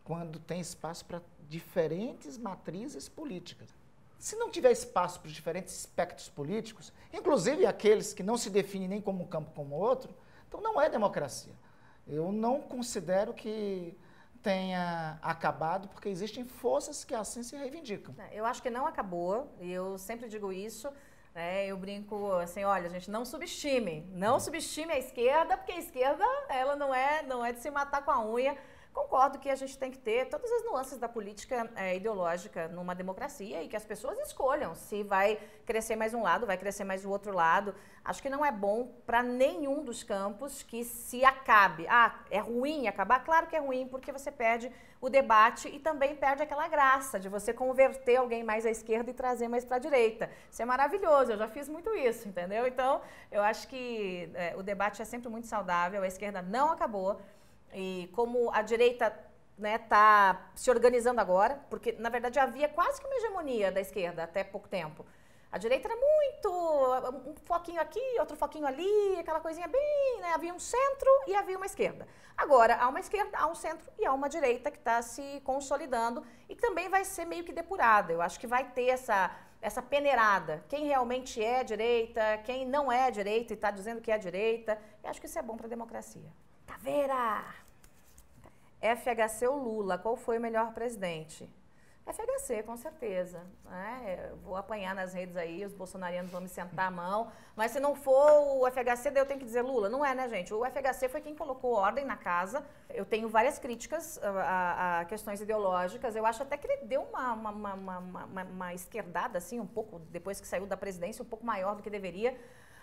quando tem espaço para diferentes matrizes políticas. Se não tiver espaço para os diferentes espectros políticos, inclusive aqueles que não se definem nem como um campo como outro, então não é democracia. Eu não considero que tenha acabado, porque existem forças que assim se reivindicam. Eu acho que não acabou, e eu sempre digo isso. Eu brinco assim, olha, gente, não subestime a esquerda, porque a esquerda, ela não é de se matar com a unha. Concordo que a gente tem que ter todas as nuances da política ideológica numa democracia e que as pessoas escolham se vai crescer mais um lado, vai crescer mais o outro lado. Acho que não é bom para nenhum dos campos que se acabe. É ruim acabar? Claro que é ruim, porque você perde o debate e também perde aquela graça de você converter alguém mais à esquerda e trazer mais para a direita. Isso é maravilhoso, eu já fiz muito isso, entendeu? Então, eu acho que o debate é sempre muito saudável, a esquerda não acabou. E como a direita está se organizando agora, porque, na verdade, havia quase que uma hegemonia da esquerda até pouco tempo. A direita era muito, um foquinho aqui, outro foquinho ali, aquela coisinha bem, né? Havia um centro e havia uma esquerda. Agora, há uma esquerda, há um centro e há uma direita que está se consolidando e que também vai ser meio que depurada. Eu acho que vai ter essa peneirada. Quem realmente é direita, quem não é direita e está dizendo que é direita. Eu acho que isso é bom para a democracia. Caveira! FHC ou Lula, qual foi o melhor presidente? FHC, com certeza. Eu vou apanhar nas redes aí, os bolsonarianos vão me sentar a mão. Mas se não for o FHC, daí eu tenho que dizer Lula. Não é, né, gente? O FHC foi quem colocou ordem na casa. Eu tenho várias críticas a questões ideológicas. Eu acho até que ele deu uma esquerdada, assim, um pouco, depois que saiu da presidência, um pouco maior do que deveria.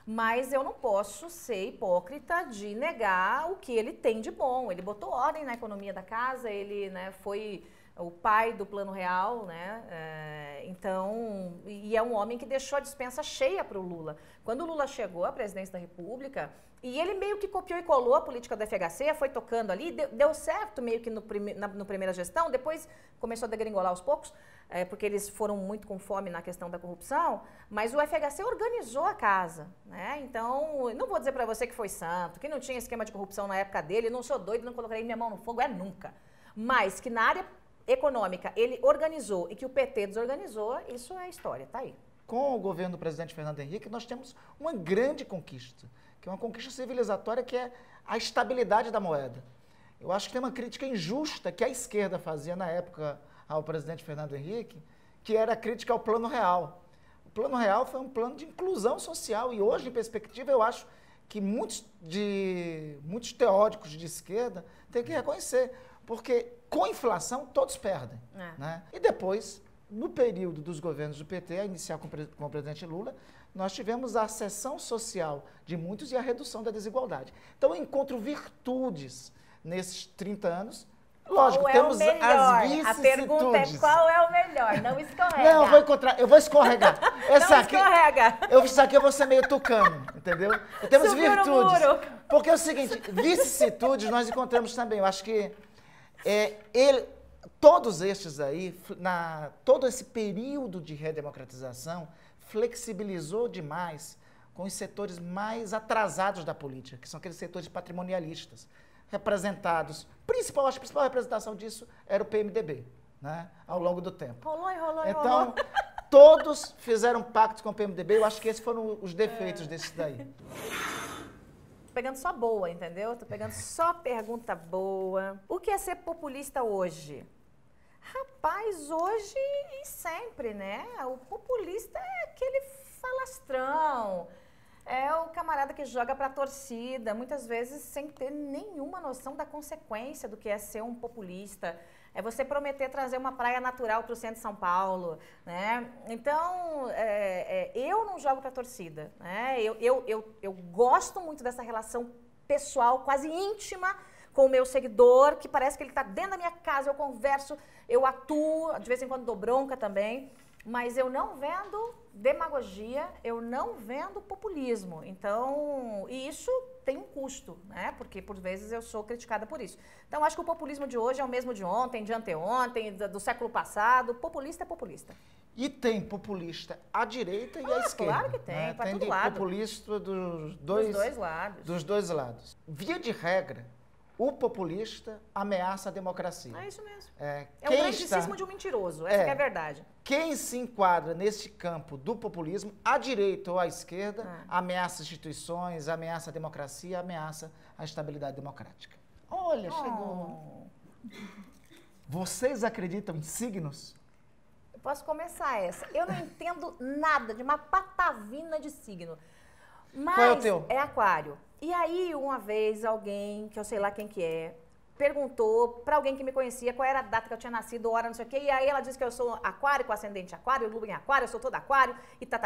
Mas eu não posso ser hipócrita de negar o que ele tem de bom. Ele botou ordem na economia da casa, ele, né, foi o pai do Plano Real, né? Então, e é um homem que deixou a despensa cheia para o Lula. Quando o Lula chegou à presidência da República, e ele meio que copiou e colou a política do FHC, foi tocando ali, deu certo meio que no primeira gestão, depois começou a degringolar aos poucos, porque eles foram muito com fome na questão da corrupção, mas o FHC organizou a casa, né? Então, não vou dizer para você que foi santo, que não tinha esquema de corrupção na época dele, não sou doido, não colocarei minha mão no fogo, nunca. Mas que na área econômica ele organizou e que o PT desorganizou, isso é história, tá aí. Com o governo do presidente Fernando Henrique, nós temos uma grande conquista, que é uma conquista civilizatória, que é a estabilidade da moeda. Eu acho que tem uma crítica injusta que a esquerda fazia na época ao presidente Fernando Henrique, que era a crítica ao Plano Real. O Plano Real foi um plano de inclusão social e hoje, em perspectiva, eu acho que muitos teóricos de esquerda têm que reconhecer, porque com inflação todos perdem. Né? E depois, no período dos governos do PT, a iniciar com o presidente Lula, nós tivemos a ascensão social de muitos e a redução da desigualdade. Então, eu encontro virtudes nesses 30 anos. Lógico, temos as vicissitudes. A pergunta é qual é o melhor, não escorrega. Não, eu vou escorregar. Escorrega. Isso aqui eu vou ser meio tucano, entendeu? E temos virtudes. Porque é o seguinte, vicissitudes nós encontramos também. Eu acho que todos estes aí, todo esse período de redemocratização, flexibilizou demais com os setores mais atrasados da política, que são aqueles setores patrimonialistas, representados. Acho que a principal representação disso era o PMDB, né, ao longo do tempo. Então, todos fizeram pactos com o PMDB, eu acho que esses foram os defeitos desses daí. Pegando só boa, entendeu? Tô pegando só pergunta boa. O que é ser populista hoje? Rapaz, hoje e sempre, né? O populista é aquele falastrão, é o camarada que joga pra torcida, muitas vezes sem ter nenhuma noção da consequência do que é ser um populista. É você prometer trazer uma praia natural para o centro de São Paulo, né? Então, eu não jogo para a torcida, né? Eu gosto muito dessa relação pessoal, quase íntima, com o meu seguidor, que parece que ele está dentro da minha casa, eu converso, eu atuo, de vez em quando dou bronca também, mas eu não vendo demagogia, eu não vendo populismo. Então, e isso tem um custo, né? Porque por vezes eu sou criticada por isso. Então, acho que o populismo de hoje é o mesmo de ontem, de anteontem, do século passado. Populista é populista. E tem populista à direita e à esquerda. Claro que tem, né? para todo tem lado. Populista dos dois lados. Dos dois lados. Via de regra, o populista ameaça a democracia. É isso mesmo. É o grandíssimo de um mentiroso, essa que é a verdade. Quem se enquadra nesse campo do populismo, à direita ou à esquerda, ameaça instituições, ameaça a democracia, ameaça a estabilidade democrática. Olha, chegou. Vocês acreditam em signos? Eu posso começar essa. Eu não entendo nada de uma patavina de signo. Mas qual é o teu? É aquário. E aí, uma vez, alguém, que eu sei lá quem que é, perguntou para alguém que me conhecia qual era a data que eu tinha nascido, hora, não sei o quê, e aí ela disse que eu sou aquário, com ascendente aquário, lua em aquário, eu sou toda aquário, e tá.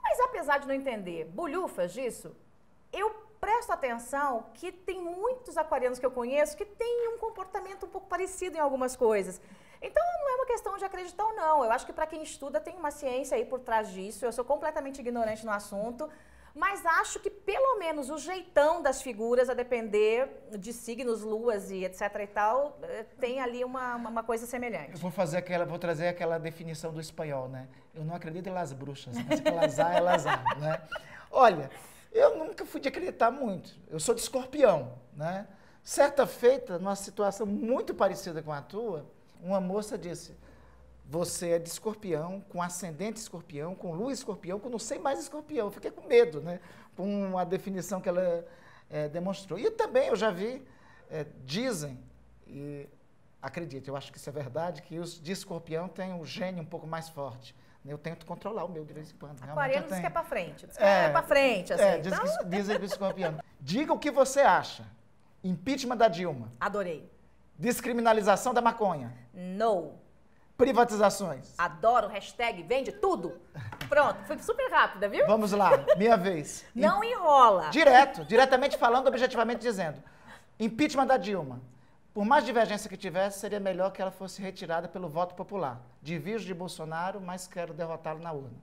Mas apesar de não entender bolhufas disso, eu presto atenção que tem muitos aquarianos que eu conheço que têm um comportamento um pouco parecido em algumas coisas. Então, não é uma questão de acreditar ou não. Eu acho que para quem estuda tem uma ciência aí por trás disso. Eu sou completamente ignorante no assunto. Mas acho que pelo menos o jeitão das figuras, a depender de signos, luas e etc e tal, tem ali uma coisa semelhante. Eu vou trazer aquela definição do espanhol, né? Eu não acredito em las bruxas, mas que elas há, né? Olha, eu nunca fui de acreditar muito. Eu sou de Escorpião, né? Certa feita, numa situação muito parecida com a tua, uma moça disse: você é de Escorpião, com ascendente Escorpião, com lua Escorpião, com não sei mais Escorpião. Eu fiquei com medo, né? Com a definição que ela demonstrou. E também eu já vi, dizem, e acredite, eu acho que isso é verdade, que os de escorpião têm um gênio um pouco mais forte. Eu tento controlar o meu de vez em quando. Aquariano diz que é pra frente. Diz que é pra frente, assim. Dizem que o escorpião. Diga o que você acha. Impeachment da Dilma. Adorei. Descriminalização da maconha. No. Privatizações. Adoro, hashtag, vende tudo. Pronto, foi super rápida, viu? Vamos lá, minha vez. Não enrola. Diretamente falando, objetivamente dizendo. Impeachment da Dilma. Por mais divergência que tivesse, seria melhor que ela fosse retirada pelo voto popular. Divirjo de Bolsonaro, mas quero derrotá-lo na urna.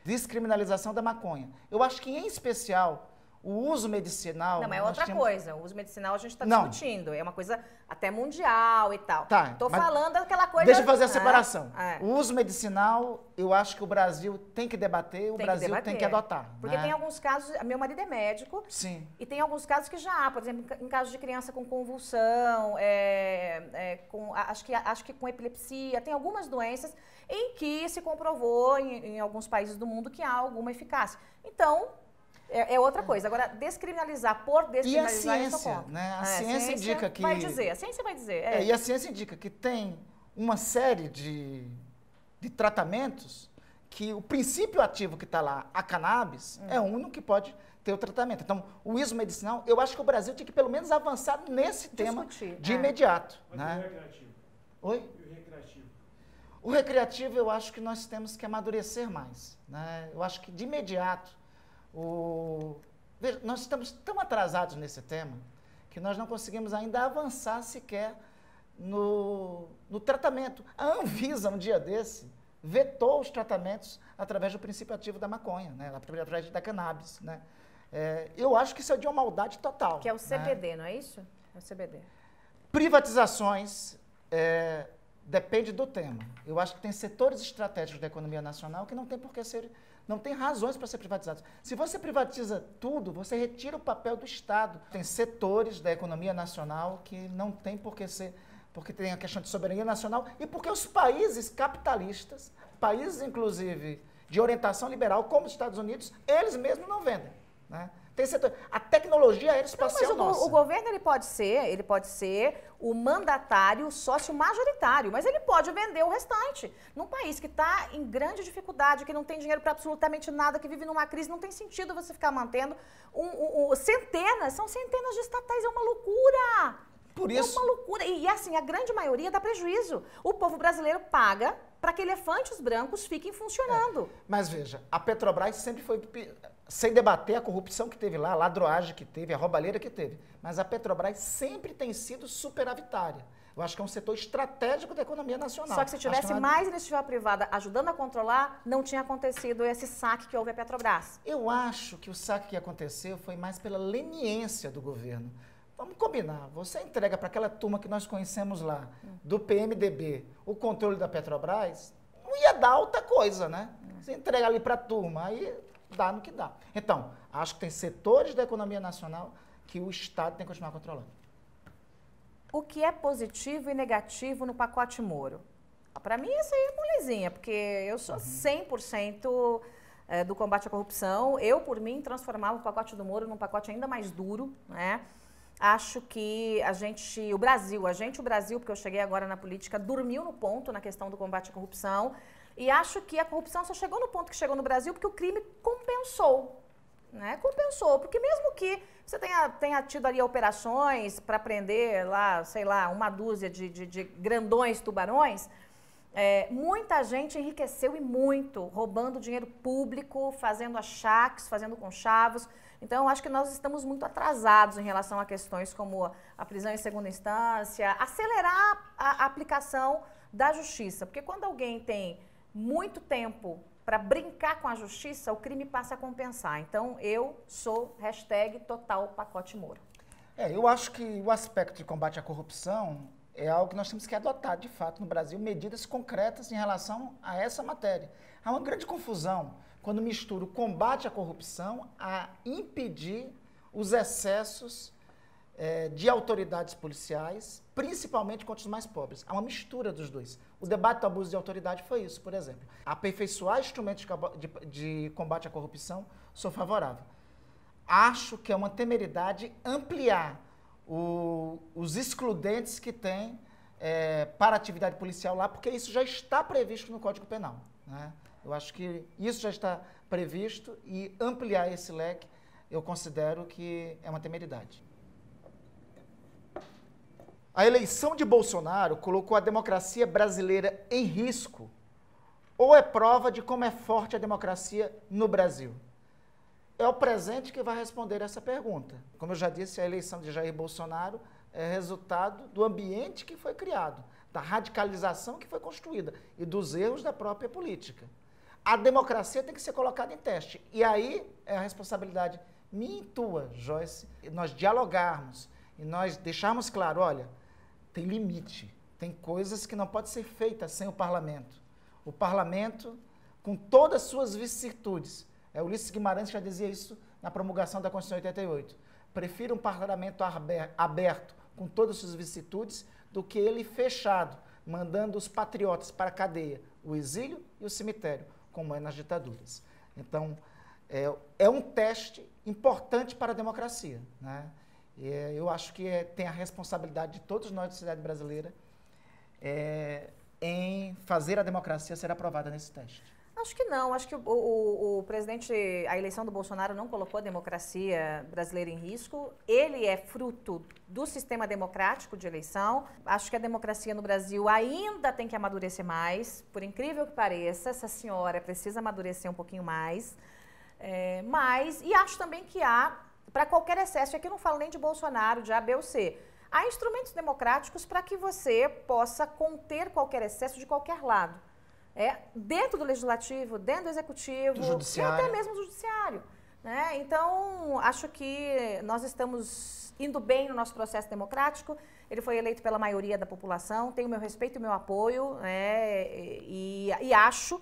Descriminalização da maconha. Eu acho que, em especial, o uso medicinal... Não, é outra coisa. O uso medicinal a gente está discutindo. É uma coisa até mundial e tal. Tá. Tô falando daquela coisa... Deixa eu fazer a separação. O uso medicinal, eu acho que o Brasil tem que debater, o Brasil tem que adotar. Porque tem alguns casos... Meu marido é médico. Sim. E tem alguns casos que já há. Por exemplo, em caso de criança com convulsão, acho que com epilepsia. Tem algumas doenças em que se comprovou em alguns países do mundo que há alguma eficácia. Então... É outra coisa. Agora, descriminalizar por descriminalizar... E a ciência, né? A ciência indica que... Vai dizer, a ciência vai dizer. E a ciência indica que tem uma série de tratamentos que o princípio ativo que está lá, a cannabis, é o único que pode ter o tratamento. Então, o uso medicinal, eu acho que o Brasil tinha que pelo menos avançar nesse tema de imediato. Mas né? o recreativo? Oi? E o recreativo? O recreativo, eu acho que nós temos que amadurecer mais. Né? Eu acho que de imediato, Veja, nós estamos tão atrasados nesse tema que nós não conseguimos ainda avançar sequer no tratamento. A Anvisa, um dia desse, vetou os tratamentos através do princípio ativo da maconha, né? Através da cannabis. Né? Eu acho que isso é de uma maldade total. Que é o CBD, não é isso? É o CBD. Privatizações, depende do tema. Eu acho que tem setores estratégicos da economia nacional que não tem por que ser... Não tem razões para ser privatizados. Se você privatiza tudo, você retira o papel do Estado. Tem setores da economia nacional que não tem por que ser, porque tem a questão de soberania nacional e porque os países capitalistas, países inclusive de orientação liberal, como os Estados Unidos, eles mesmos não vendem. Né? Tem setor, a tecnologia aeroespacial nossa. O governo ele pode ser o mandatário sócio majoritário, mas ele pode vender o restante. Num país que está em grande dificuldade, que não tem dinheiro para absolutamente nada, que vive numa crise, não tem sentido você ficar mantendo são centenas de estatais, é uma loucura. Por isso... É uma loucura. E assim, a grande maioria dá prejuízo. O povo brasileiro paga para que elefantes brancos fiquem funcionando. Mas veja, a Petrobras sempre foi... Sem debater a corrupção que teve lá, a ladroagem que teve, a roubalheira que teve. Mas a Petrobras sempre tem sido superavitária. Eu acho que é um setor estratégico da economia nacional. Só que se tivesse mais iniciativa privada ajudando a controlar, não tinha acontecido esse saque que houve à Petrobras. Eu acho que o saque que aconteceu foi mais pela leniência do governo. Vamos combinar, você entrega para aquela turma que nós conhecemos lá, do PMDB, o controle da Petrobras, não ia dar outra coisa, né? Você entrega ali para a turma, aí... dá no que dá. Então, acho que tem setores da economia nacional que o Estado tem que continuar controlando. O que é positivo e negativo no pacote Moro? Para mim, isso aí é molezinha, porque eu sou 100% do combate à corrupção. Eu, por mim, transformava o pacote do Moro num pacote ainda mais duro, né? Acho que o Brasil, porque eu cheguei agora na política, dormiu no ponto na questão do combate à corrupção. E acho que a corrupção só chegou no ponto que chegou no Brasil porque o crime compensou. Né? Compensou. Porque mesmo que você tenha tido ali operações para prender lá, sei lá, uma dúzia de grandões tubarões, muita gente enriqueceu e muito, roubando dinheiro público, fazendo achaques, fazendo conchavos. Então, eu acho que nós estamos muito atrasados em relação a questões como a prisão em segunda instância, acelerar a aplicação da justiça. Porque quando alguém tem muito tempo para brincar com a justiça, o crime passa a compensar. Então, eu sou #total pacote Moro. Eu acho que o aspecto de combate à corrupção é algo que nós temos que adotar, de fato, no Brasil, medidas concretas em relação a essa matéria. Há uma grande confusão quando mistura o combate à corrupção a impedir os excessos de autoridades policiais, principalmente contra os mais pobres. Há uma mistura dos dois. O debate do abuso de autoridade foi isso, por exemplo. Aperfeiçoar instrumentos de combate à corrupção, sou favorável. Acho que é uma temeridade ampliar os excludentes que tem para atividade policial lá, porque isso já está previsto no Código Penal, né? Eu acho que isso já está previsto e ampliar esse leque eu considero que é uma temeridade. A eleição de Bolsonaro colocou a democracia brasileira em risco ou é prova de como é forte a democracia no Brasil? É o presente que vai responder essa pergunta. Como eu já disse, a eleição de Jair Bolsonaro é resultado do ambiente que foi criado, da radicalização que foi construída e dos erros da própria política. A democracia tem que ser colocada em teste. E aí é a responsabilidade minha e tua, Joyce, nós dialogarmos e nós deixarmos claro, olha, tem limite, tem coisas que não podem ser feitas sem o parlamento. O parlamento, com todas as suas vicissitudes, Ulisses Guimarães já dizia isso na promulgação da Constituição de 88, prefiro um parlamento aberto, com todas as suas vicissitudes, do que ele fechado, mandando os patriotas para a cadeia, o exílio e o cemitério, como é nas ditaduras. Então, é um teste importante para a democracia, né? Eu acho que tem a responsabilidade de todos nós da sociedade brasileira em fazer a democracia ser aprovada nesse teste. Acho que não. Acho que o presidente, a eleição do Bolsonaro não colocou a democracia brasileira em risco. Ele é fruto do sistema democrático de eleição. Acho que a democracia no Brasil ainda tem que amadurecer mais. Por incrível que pareça, essa senhora precisa amadurecer um pouquinho mais. E acho também que há, para qualquer excesso, e aqui eu não falo nem de Bolsonaro, de A, B ou C, há instrumentos democráticos para que você possa conter qualquer excesso de qualquer lado. Dentro do legislativo, dentro do executivo, e até mesmo do judiciário, né? Então, acho que nós estamos indo bem no nosso processo democrático. Ele foi eleito pela maioria da população, tem o meu respeito e o meu apoio, e acho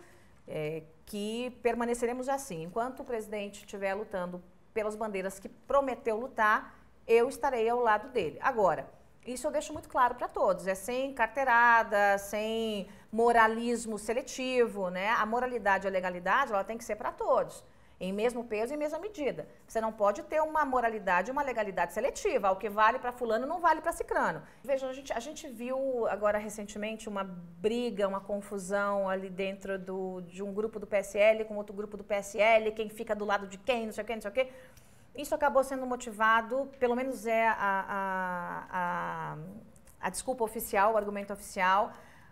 que permaneceremos assim. Enquanto o presidente estiver lutando pelas bandeiras que prometeu lutar, eu estarei ao lado dele. Agora, isso eu deixo muito claro para todos, sem carteirada, sem moralismo seletivo, né? A moralidade e a legalidade, ela tem que ser para todos, em mesmo peso e mesma medida. Você não pode ter uma moralidade e uma legalidade seletiva, o que vale para fulano não vale para cicrano. Veja, a gente viu agora recentemente uma briga, uma confusão ali dentro de um grupo do PSL com outro grupo do PSL, quem fica do lado de quem, não sei o quê, não sei o quê. Isso acabou sendo motivado, pelo menos a desculpa oficial, o argumento oficial,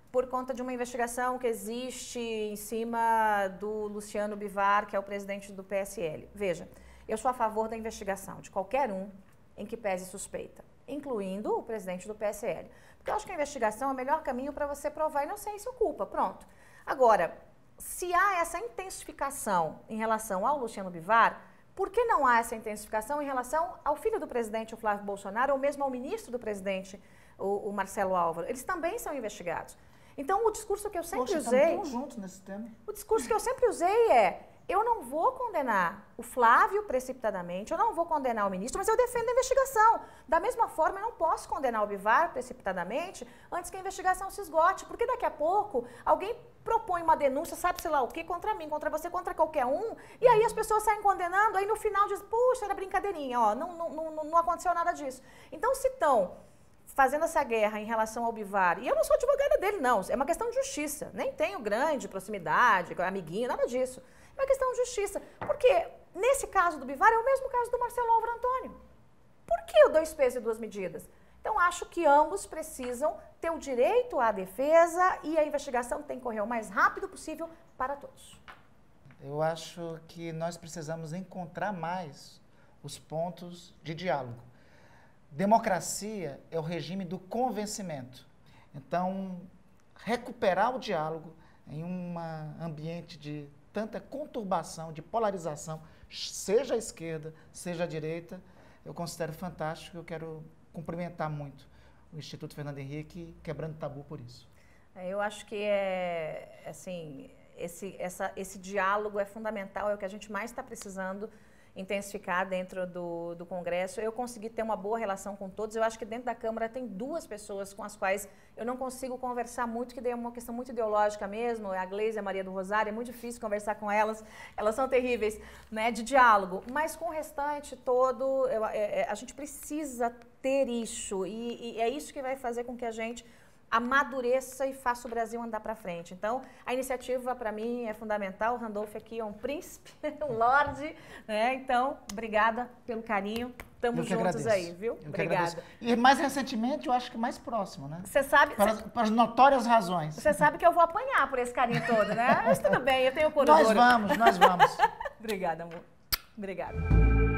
por conta de uma investigação que existe em cima do Luciano Bivar, que é o presidente do PSL. Veja, eu sou a favor da investigação de qualquer um em que pese suspeita, incluindo o presidente do PSL. Porque eu acho que a investigação é o melhor caminho para você provar inocência ou culpa, pronto. Agora, se há essa intensificação em relação ao Luciano Bivar, por que não há essa intensificação em relação ao filho do presidente, o Flávio Bolsonaro, ou mesmo ao ministro do presidente, o Marcelo Álvaro? Eles também são investigados. Então, o discurso que eu sempre usei... Estamos juntos nesse tema. O discurso que eu sempre usei eu não vou condenar o Flávio precipitadamente, eu não vou condenar o ministro, mas eu defendo a investigação. Da mesma forma, eu não posso condenar o Bivar precipitadamente antes que a investigação se esgote, porque daqui a pouco alguém propõe uma denúncia, sabe-se lá o quê, contra mim, contra você, contra qualquer um, e aí as pessoas saem condenando, aí no final diz, puxa, era brincadeirinha, não aconteceu nada disso. Então, se estão fazendo essa guerra em relação ao Bivar, e eu não sou advogada dele, não, é uma questão de justiça, nem tenho grande proximidade, amiguinho, nada disso. É uma questão de justiça, porque nesse caso do Bivar é o mesmo caso do Marcelo Álvaro Antônio. Por que o 2 pesos e 2 medidas? Então, acho que ambos precisam ter o direito à defesa e a investigação tem que correr o mais rápido possível para todos. Eu acho que nós precisamos encontrar mais os pontos de diálogo. Democracia é o regime do convencimento. Então, recuperar o diálogo em um ambiente de tanta conturbação, de polarização, seja a esquerda, seja a direita, eu considero fantástico. Eu quero cumprimentar muito o Instituto Fernando Henrique, quebrando tabu por isso. Eu acho que esse diálogo é fundamental, é o que a gente mais está precisando intensificar dentro do Congresso. Eu consegui ter uma boa relação com todos. Eu acho que dentro da Câmara tem 2 pessoas com as quais eu não consigo conversar muito, que daí é uma questão muito ideológica mesmo, é a Gleise e a Maria do Rosário, é muito difícil conversar com elas, elas são terríveis, né, de diálogo. Mas com o restante todo, a gente precisa ter isso, e é isso que vai fazer com que a gente amadureça e faça o Brasil andar para frente. Então, a iniciativa, para mim, é fundamental. O Randolph aqui é um príncipe, um lorde, né? Então, obrigada pelo carinho. Estamos juntos aí, viu? Obrigada. E mais recentemente, eu acho que mais próximo, né? Você sabe... Para as notórias razões. Você sabe que eu vou apanhar por esse carinho todo, né? Mas tudo bem, eu tenho cor. Nós vamos. Obrigada, amor. Obrigada.